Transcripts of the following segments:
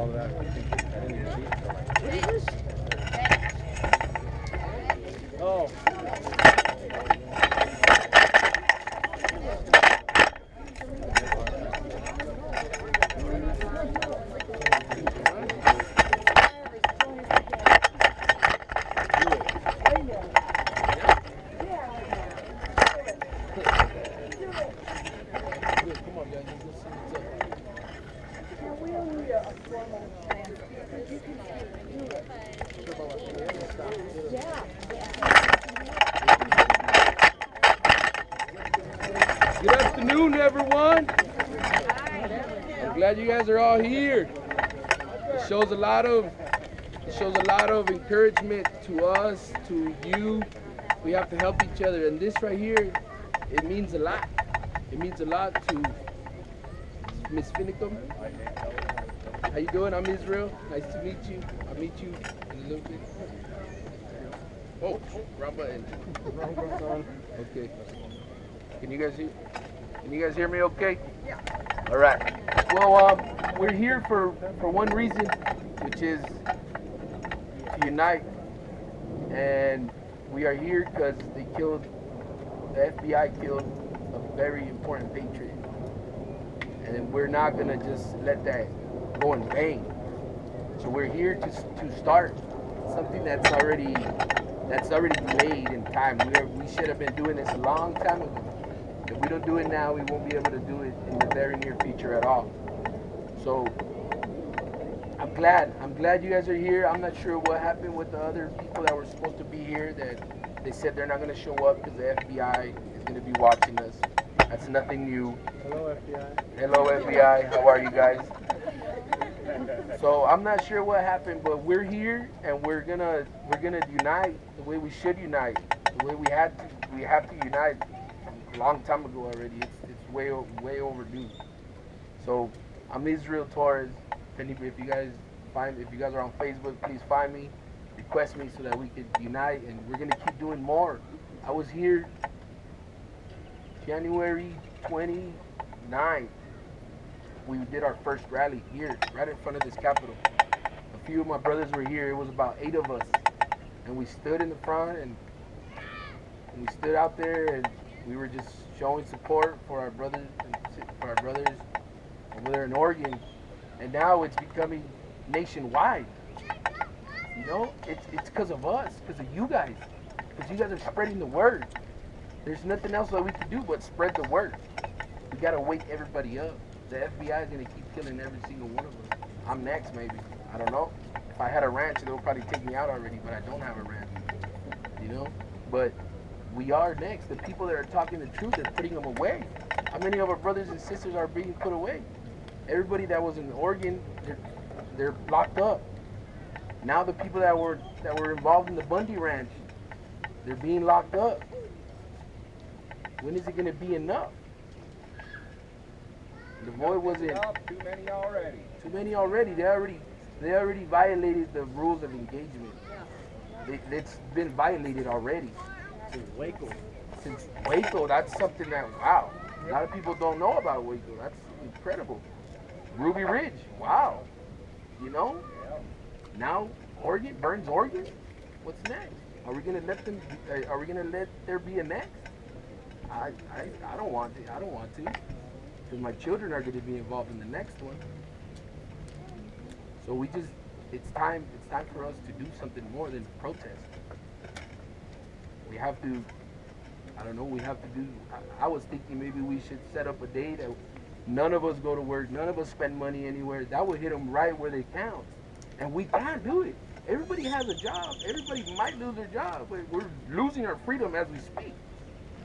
all that. I didn't even see it. Oh. Good afternoon, everyone. I'm glad you guys are all here. It shows a lot of encouragement to us, to you. We have to help each other, and this right here, it means a lot. It means a lot to Miss Finicum. How you doing? I'm Israel. Nice to meet you. I'll meet you in a little bit. Oh, wrong button. Okay. Can you guys hear? Can you guys hear me okay? Yeah. All right. Well, we're here for one reason, which is to unite. And we are here because the FBI killed a very important patriot. And we're not going to just let that go in vain. So we're here to start something that's already made in time. We should have been doing this a long time ago. If we don't do it now, we won't be able to do it in the very near future at all. So I'm glad you guys are here. I'm not sure what happened with the other people that were supposed to be here, that they said they're not going to show up because the FBI is going to be watching us. That's nothing new. Hello, FBI. Hello, FBI. How are you guys? So I'm not sure what happened, but we're here and we're gonna unite the way we should unite, the way we have to unite a long time ago already. It's way overdue. So I'm Israel Torres. If you guys are on Facebook, please find me, request me so that we could unite, and we're gonna keep doing more. I was here January 29th. We did our first rally here, right in front of this Capitol. A few of my brothers were here. It was about 8 of us, and we stood in the front and we stood out there, and we were just showing support for our brothers over there in Oregon. And now it's becoming nationwide. You know, it's because of us, because of you guys, because you guys are spreading the word. There's nothing else that we can do but spread the word. We gotta wake everybody up. The FBI is gonna keep killing every single one of us. I'm next, maybe. I don't know. If I had a ranch, they'll probably take me out already, but I don't have a ranch. You know? But we are next. The people that are talking the truth, they're putting them away. How many of our brothers and sisters are being put away? Everybody that was in Oregon, they're locked up. Now the people that were involved in the Bundy Ranch, they're being locked up. When is it gonna be enough? The boy wasn't. Too many already. Too many already. They already violated the rules of engagement. It's been violated already. Since Waco, that's something that, wow. A lot of people don't know about Waco. That's incredible. Ruby Ridge, wow. You know? Now Oregon, Burns, Oregon. What's next? Are we gonna let them? Are we gonna let there be a next? I don't want to. I don't want to. Because my children are going to be involved in the next one. So it's time for us to do something more than protest. We have to, I don't know, we have to do, I was thinking maybe we should set up a day that none of us go to work, none of us spend money anywhere. That would hit them right where they count. And we can't do it. Everybody has a job. Everybody might lose their job, but we're losing our freedom as we speak.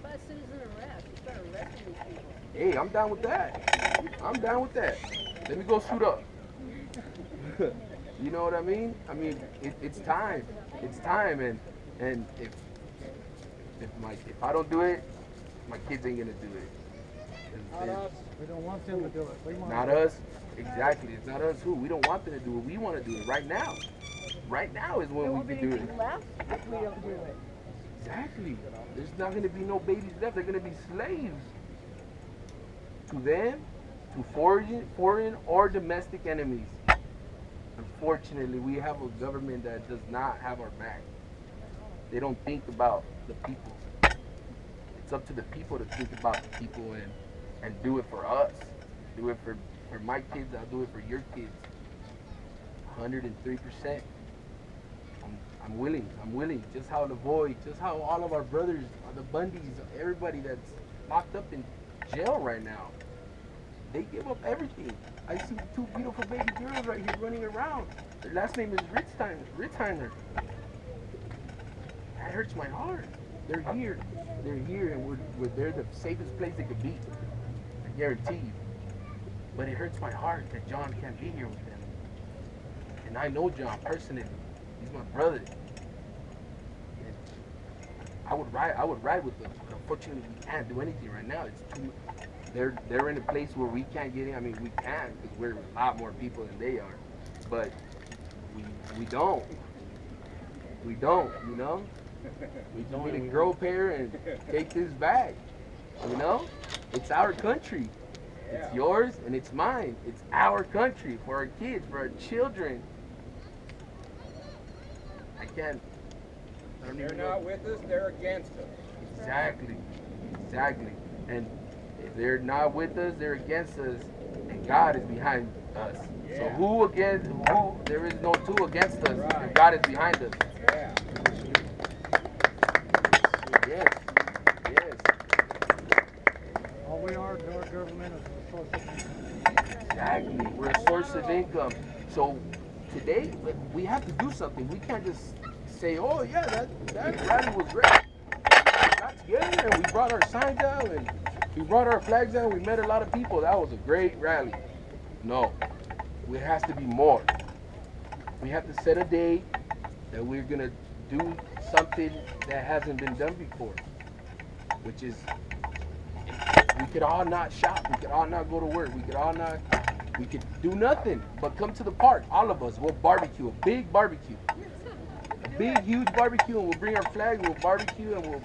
But citizen arrest, you start arresting these people. Hey, I'm down with that. I'm down with that. Let me go suit up. You know what I mean? I mean, it's time. It's time, and if I don't do it, my kids ain't gonna do it. Not us. We don't want them to do it. We want Not us. Exactly. It's not us who. We don't want them to do it. We want to do it right now. Right now is when we can do it. Left if we don't do it. Exactly. There's not going to be no babies left. They're going to be slaves to them, to foreign or domestic enemies. Unfortunately, we have a government that does not have our back. They don't think about the people. It's up to the people to think about the people and do it for us. Do it for my kids. I'll do it for your kids. 103%. I'm willing. I'm willing. Just how Lavoy, just how all of our brothers, the Bundys, everybody that's locked up in jail right now, they give up everything. I see two beautiful baby girls right here running around. Their last name is Ritzheimer. That hurts my heart. They're here. They're here, and they're the safest place they could be. I guarantee you. But it hurts my heart that John can't be here with them. And I know John personally. He's my brother. And I would ride with them. But unfortunately, we can't do anything right now. It's too. They're in a place where we can't get in. I mean, we can because we're a lot more people than they are. But we don't. We don't. You know. We just need to grow a pair and take this back. You know. It's our country. It's yours and it's mine. It's our country for our kids, for our children. I don't They're even not know. with us, they're against us. Exactly. Exactly. And if they're not with us, they're against us. And God is behind us. So Yeah. who? There is no two against us. Right. If God is behind us. Yeah. Yes. Yes. All we are to our government is a source of income. Exactly. We're a source of income. So today, we have to do something. We can't just say, oh, yeah, that rally was great. We got together and we brought our signs out and we brought our flags out. We met a lot of people. That was a great rally. No. It has to be more. We have to set a day that we're going to do something that hasn't been done before, which is we could all not shop. We could all not go to work. We could do nothing but come to the park. All of us. We'll barbecue. A big barbecue. A big, huge barbecue. And we'll bring our flag. We'll barbecue and we'll...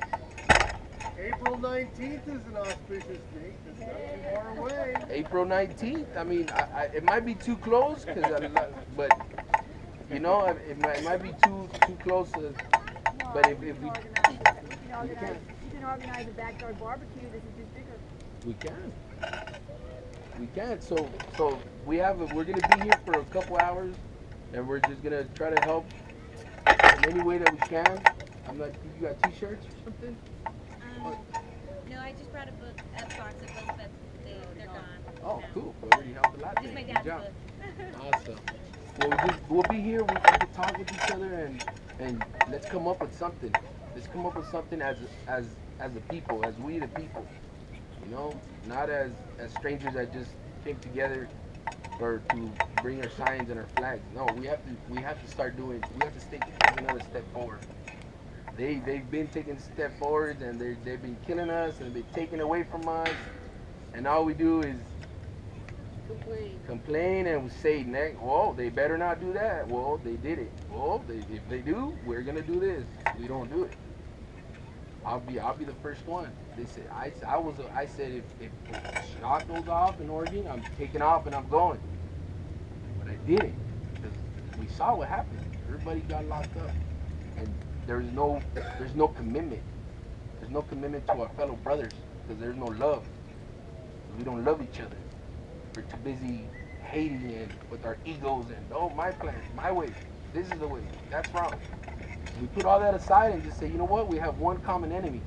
April 19th is an auspicious date. It's not too far away. April 19th. I mean, it might be too close, but you know, it might be too close. But if we You can organize a backyard barbecue. This is just bigger. we can. So we're gonna be here for a couple hours, and we're just gonna try to help in any way that we can. I'm like, you got T-shirts or something? No, I just brought a book, a box of books, but they're gone. Oh, now. cool. We already helped a lot. This is my Good dad's job. book. Awesome. Well, we'll be here. We can talk with each other and let's come up with something. Let's come up with something as the people, as we the people. You know, not as strangers that just came together or to bring our signs and our flags. No, we have to start doing. We have to take another step forward. They've been taking step forward and they've been killing us and they've been taking away from us. And all we do is complain and say, well, they better not do that. Well, they did it. Well, if they do, we're gonna do this. We don't do it. I'll be the first one. They said I said if shot goes off in Oregon, I'm taking off and I'm going. But I didn't because we saw what happened. Everybody got locked up, and there's no commitment. There's no commitment to our fellow brothers because there's no love. We don't love each other. We're too busy hating and with our egos and, oh, my plan, my way, this is the way, that's wrong. We put all that aside and just say, you know what, we have one common enemy,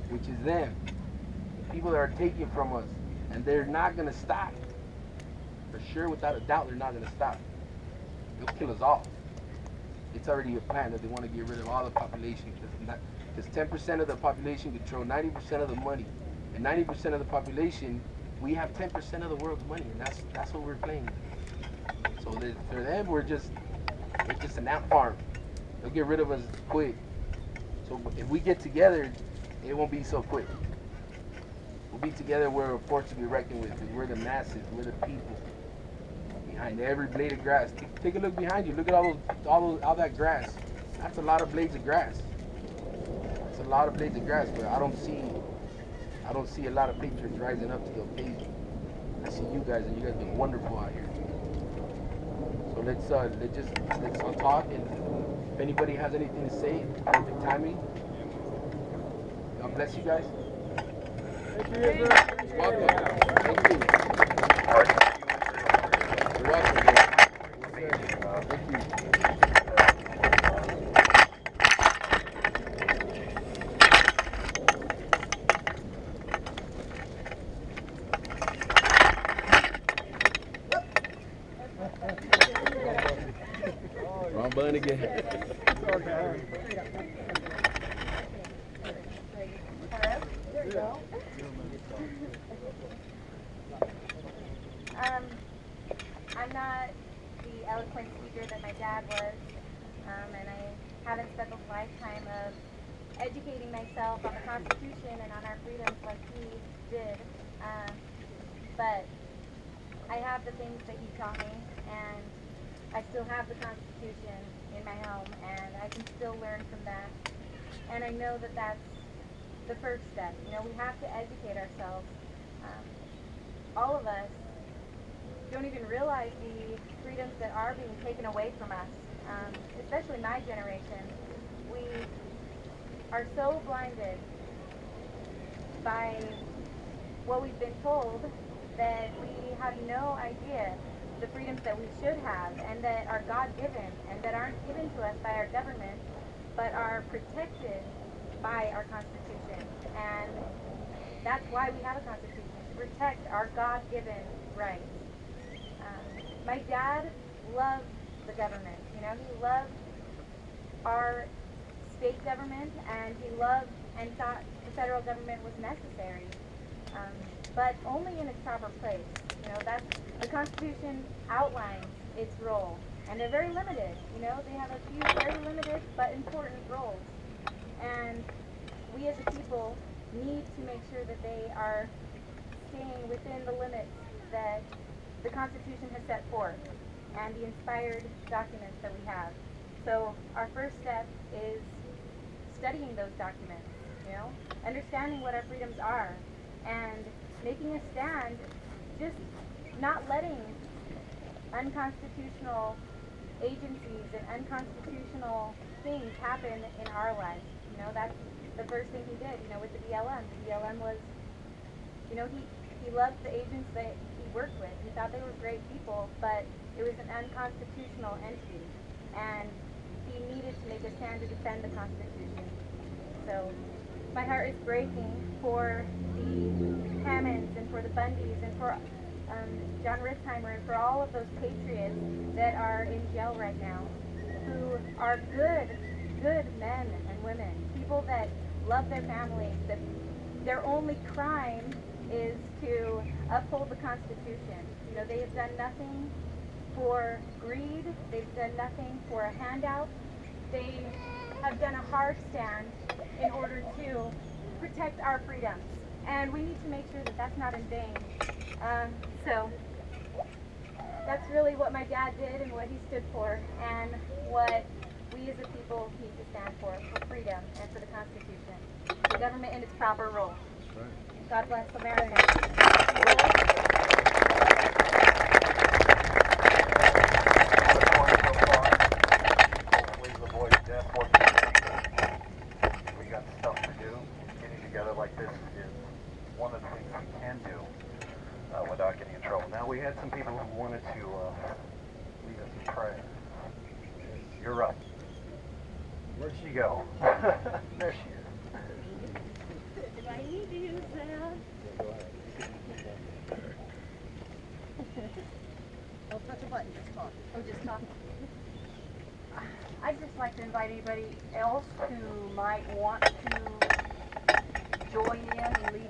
which is them. The people that are taking from us, and they're not going to stop. For sure, without a doubt, they're not going to stop. They'll kill us all. It's already a plan that they want to get rid of all the population because 10% of the population control 90% of the money, and 90% of the population, we have 10% of the world's money, and that's what we're playing with. So for them, we're just an ant farm. They'll get rid of us quick. So if we get together, it won't be so quick. We'll be together. We're a force to be reckoned with. We're the masses. We're the people. Behind every blade of grass. Take a look behind you. Look at all that grass. That's a lot of blades of grass. That's a lot of blades of grass, but I don't see a lot of patriots rising up to the occasion. I see you guys, and you guys have been wonderful out here. So let's all talk, and if anybody has anything to say, perfect timing. God bless you guys. Thank you, sir. Welcome. Thank you. You're welcome. Thank you. Wrong button again. Hello? There you go. I'm not the eloquent speaker that my dad was, and I haven't spent a lifetime of educating myself on the Constitution and on our freedoms like he did. But I have the things that he taught me, and I still have the Constitution in my home, and I can still learn from that. And I know that that's the first step. You know, we have to educate ourselves. All of us don't even realize the freedoms that are being taken away from us, especially my generation. We are so blinded by what we've been told that we have no idea the freedoms that we should have and that are God-given and that aren't given to us by our government but are protected by our Constitution. And that's why we have a Constitution, to protect our God-given rights. My dad loved the government. You know, he loved our state government, and he loved and thought the federal government was necessary, but only in its proper place. You know, that's the Constitution outlines its role, and they're very limited. You know, they have a few very limited but important roles, and we as a people need to make sure that they are staying within the limits that the Constitution has set forth and the inspired documents that we have. So our first step is studying those documents, you know, understanding what our freedoms are, and making a stand, just not letting unconstitutional agencies and unconstitutional things happen in our lives. You know, that's the first thing he did, you know, with the BLM. The BLM was, you know, he loved the agents that he worked with. He thought they were great people, but it was an unconstitutional entity, and he needed to make a stand to defend the Constitution. So my heart is breaking for the Hammonds and for the Bundys and for John Ritzheimer and for all of those patriots that are in jail right now, who are good men and women, people that love their families, that their only crime is to uphold the Constitution. You know, they have done nothing for greed. They've done nothing for a handout. They have done a hard stand in order to protect our freedoms. And we need to make sure that that's not in vain. So that's really what my dad did and what he stood for, and what we as a people need to stand for freedom and for the Constitution. The government in its proper role. That's right. God bless America. Hopefully the boys deaf working. We got stuff to do. Getting together like this is one of the things we can do without getting in trouble. Now, we had some people who wanted to lead us in prayer. You're right. Where'd she go? There she is. Do I need to use that? Go ahead. Don't touch a button, just talk. Oh, just talk. I'd just like to invite anybody else who might want to join in and lead